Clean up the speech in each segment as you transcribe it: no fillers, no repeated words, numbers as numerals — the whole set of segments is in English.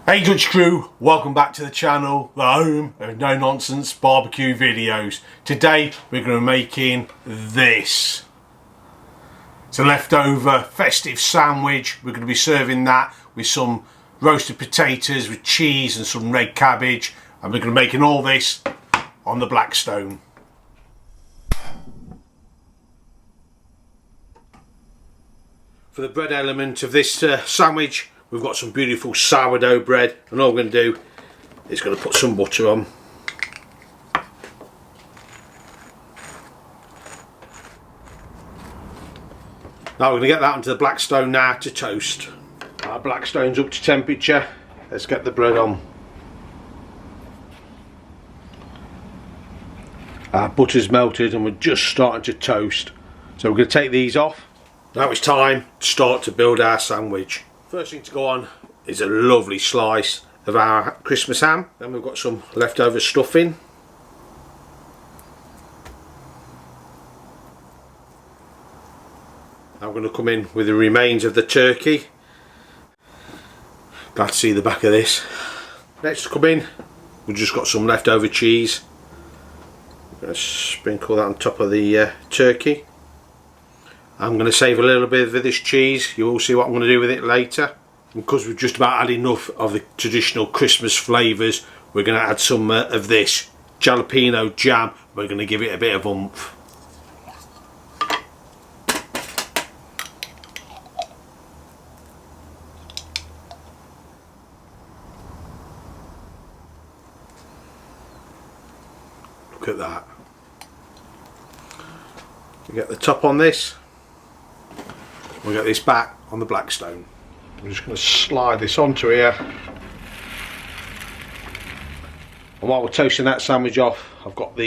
Hey Dutch crew, welcome back to the channel, the home of no nonsense barbecue videos. Today we're going to be making this. It's a leftover festive sandwich. We're going to be serving that with some roasted potatoes with cheese and some red cabbage, and we're going to be making all this on the Blackstone. For the bread element of this sandwich, we've got some beautiful sourdough bread, and all we're going to do is going to put some butter on. Now we're going to get that onto the Blackstone now to toast. Our Blackstone's up to temperature. Let's get the bread on. Our butter's melted and we're just starting to toast. So we're going to take these off. Now it's time to start to build our sandwich. First thing to go on is a lovely slice of our Christmas ham. Then we've got some leftover stuffing. Now we're going to come in with the remains of the turkey. Glad to see the back of this. Next to come in, we've just got some leftover cheese. I'm going to sprinkle that on top of the turkey. I'm going to save a little bit of this cheese. You will see what I'm going to do with it later. And because we've just about had enough of the traditional Christmas flavours, we're going to add some of this jalapeno jam. We're going to give it a bit of oomph. Look at that. We get the top on this. We'll get this back on the Blackstone. I'm just going to slide this onto here. And while we're toasting that sandwich off, I've got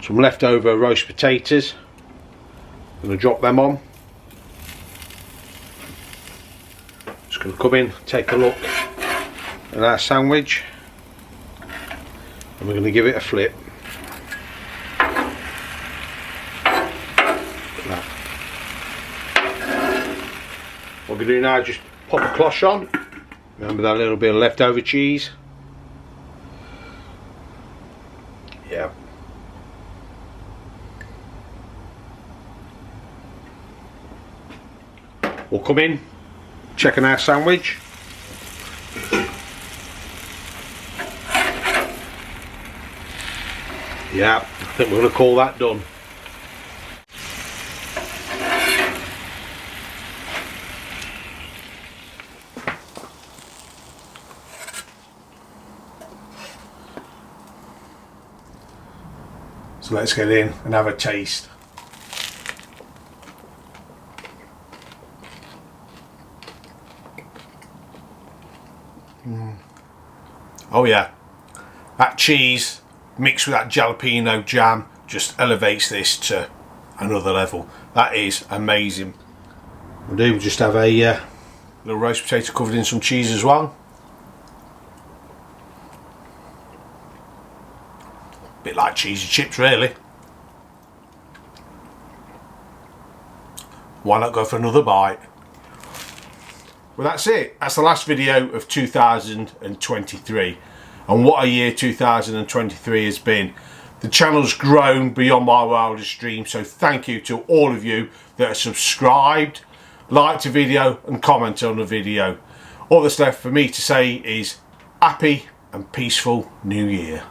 some leftover roast potatoes. I'm going to drop them on. Just going to come in, take a look at our sandwich, and we're going to give it a flip. What we're going to do now is just pop a cloche on. Remember that little bit of leftover cheese? Yeah. We'll come in, checking our sandwich. Yeah, I think we're going to call that done. So let's get in and have a taste. Oh yeah, that cheese mixed with that jalapeno jam just elevates this to another level. That is amazing. We'll just have a little roast potato covered in some cheese as well. Bit like cheesy chips really. Why not go for another bite? Well, that's it. That's the last video of 2023. And what a year 2023 has been. The channel's grown beyond my wildest dreams, so thank you to all of you that are subscribed, liked the video and commented on the video. All that's left for me to say is happy and peaceful New Year.